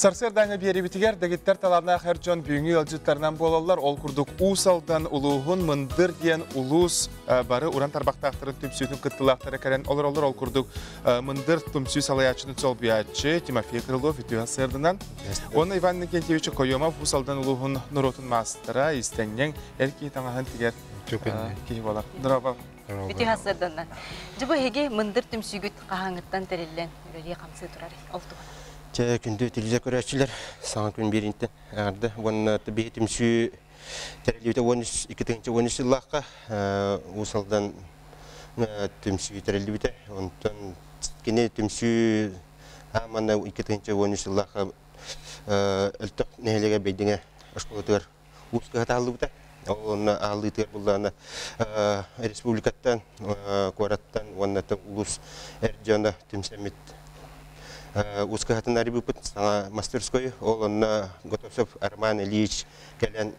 Сарсерданы беребитигер дегеттер таларына хәрҗон бүгүнкү ялҗыттарынан болалар. Ол курдук УСАЛДАН УЛУУՀУН МЫНДЫР дигән улус бары уран тарбактактырын ТҮМСҮҮнүн кыттылактары керен ол курдук МЫНДЫР ТИМИР САЛАЙААЧЧЫТЫН СОЛБУЙААЧЧы Тимофей КРЫЛОВ ТÜМСҮҮНүн Оны Иван ОКОЕМОВ УСАЛДАН УЛУУՀУН НОРУОТУН МААСТАРА ИИСТЭННЬЭڭ эрки таңаһын тигер кийип алар. Драба. Битиһасырданнан. Жыбы хеге МЫНДЫР ТИМСҮҮгүт кахаңыттан терилен үрелие камсы турар. Олтуган. Күндү телевизор көрәчиләр саңа күн беринте арды вон ТИМСҮ терелүтә 12 еллакка усалдан ТИМСү терелүтә онтон кине ТИМСү амана 12 еллакка элтек нәһелегә бәйдеңә ашкылытыр УСК талыбыта оны алытыр булланы республикаттан кораттан воннаты улус эрҗана ТИМСәмит Ускахатан рибупут на мастерской, он Готовцев Арман Ильич, Келен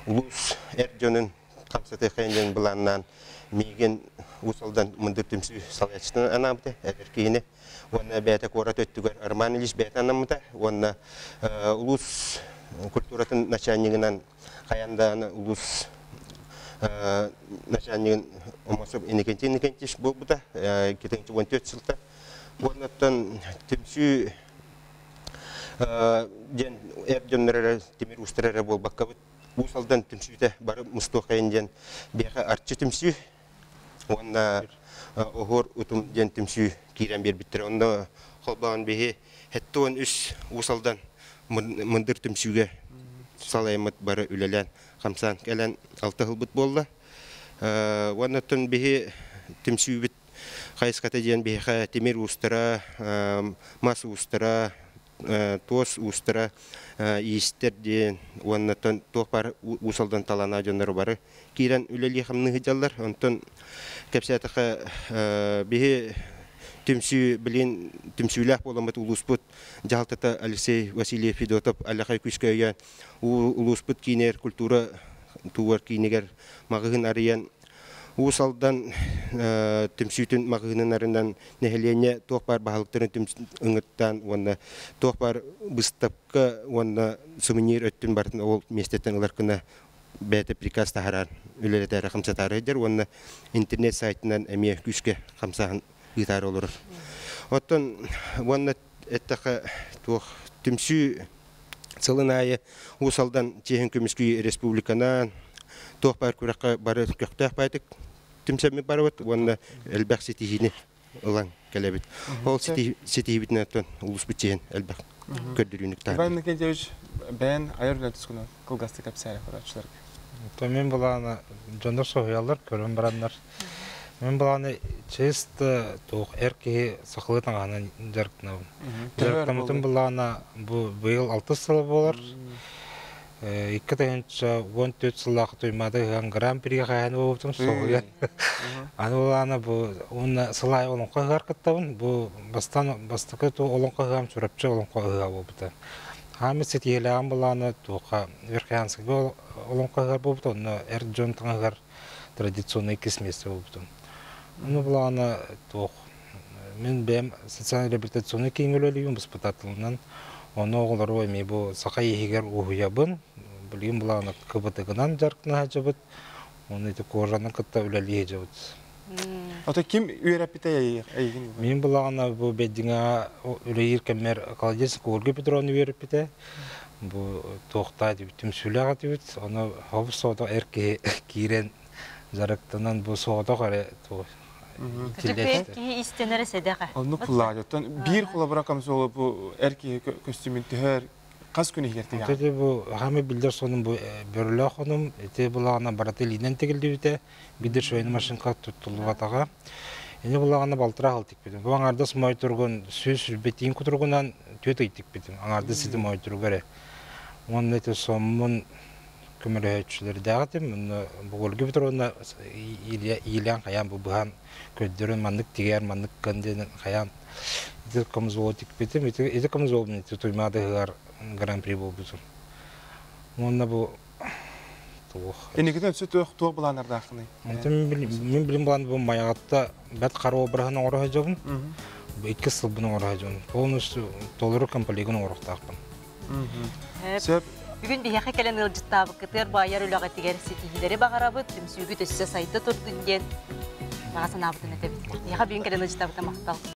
Улус Эрджонен, Камсате Хенден Бланнан, Миген Усалдан МЫНДЫР ТИМСҮ САЛАЯАЧЧЫТЫН анамте, Эркине, он бета корат өттүгөр Арман Ильич бета анамте, он Улус культуратын начальнигинен Хаяндан Улус начальнигин Омосов Инекентиш болбута, кетенчи 14 жылда. ОКОЕМОВ ТИМСү ден эрдөннөрө Тимир устарары болбакка усалдан ТИМСүдө бары мустокайын ден беха артчы ТИМСү онна огор утум ден ТИМСү кирен бербиттер онда холбаган беге хеттон үс усалдан МЫНДЫР ТИМСүгө салаймыт бары үлелен камсан келен 6 жыл болду оннан беге ТИМСү Хайската ден беха Тимир устара, Мас устара, Тос устара, ИИСТЕР ден, оннан топар усалдан талана жоннары бары. Кирен үлели хамны хыжаллар, онтон кепсятаха беге ТИМСү билен ТИМСүлах боламат улуспут жалтата Алексей Васильев Федотов аллахай күскөйгөн улуспут кинер культура туар кинегер магыгын арыян Усалдан ТИМСүтүн магынынарынан нехелене тохпар бахалыктарын ыңыттан онна тохпар быстапка онна сувенир өттүн бартын ол местеттен олар кына бәте приказ тахарар үлелетері хамсатары дер онна интернет сайтынан әме күшке хамсахан гитары олар. Оттон онна эттаха тох ТИМСү сылынайы Усалдан Чехин Көміскүй республиканан тохпар күрәккә бары көктәк байтык ТИМСәме барып, онда әлбәк сетихине олан кәләбит. Ол сетихибитне тон улус битен әлбәк көрдүрүнүк тар. Иван Никентьевич бен айырдан түскөнө кылгасты капсары көрөчүлөр. То мен буланы жондар соялар көрөн барандар. Мен буланы чест тох эрки сакылытан анан жарктына. Жарктамытын буланы бу быйыл 6 жыл болор. 2014 жыллакы туймады гран-при ганы болуптун союн. Аны бу уна сылай олон кыгаркыттабын. Бу бастакы то олон кыгам сурапчы олон кыга болупты. Хамысы тиелам буланы тока верхянск олон кыгар болупты. Оны эрджон таңгар традиционный кисмеси болупты. Аны буланы тох мен бем социаль реабилитационный кеңөлөлүгүн буспататылынан Оны оғылар оймей бұл сақай егер ұғыябын, білген бұлағына кыбытығынан жарқына жабыт, оны еті қоржанын қытта үләлі жабыт. Ота ким үйрәпіті әйгін? Мен бұлағына бұл бәддіңа үләйір кәмер қаладесін көргі бітіроны үйрәпіті, бұл тоқта деп ТИМСүлі аға деп, оны хабыз соғыда әрке кейрен жарықтынан бұл соғыда қарай ИИСТЭННЭР седеға. Оны құлады. Bir құла бұрақамыз олы бұл әрке көстюмін түхер қаз күні егерді? Өте бұл ғамы білдер соның бұл бөрілі қоным, өте бұл ағына бараты линен тегілді өте, бидер шойны машинқа тұттылы батаға. Ені бұл ағына балтыра қалтық бедім. Бұл аңарды смай тұрғын, сөз бетейін күтіргінен төт өйтік бедім. Аңарды седі май тұрғыры. Оның өте сомын көмірі өтшілері дәғатым. Бұл өлгі бітір оны иілен қаян бұл бұған көддерін мандық тегер, мандық кәнден қаян. Еді қымыз олатық бетім. Еді қымыз олбын, еді тұймады ғар гран-при бол бұзыр. Онына бұл тұғық. Енекеден түсі тұғ бұланарды ақыны? Мен білім бұланды бұл маяғатта бәт қаруы бірағының орығы жабын. 2 жыл бұның орығы жабын. Полностью толыры комполигінің орықты ақпын. Сөп. Бүгін бияқы кәлен ылжыттабы кытыр байар үліға тегер сетихилері бағарабы түмсүйгі төссе сайты тұрдың ден бағасын абытын әтебіз. Яға бүгін кәлен ылжыттабы мақтал.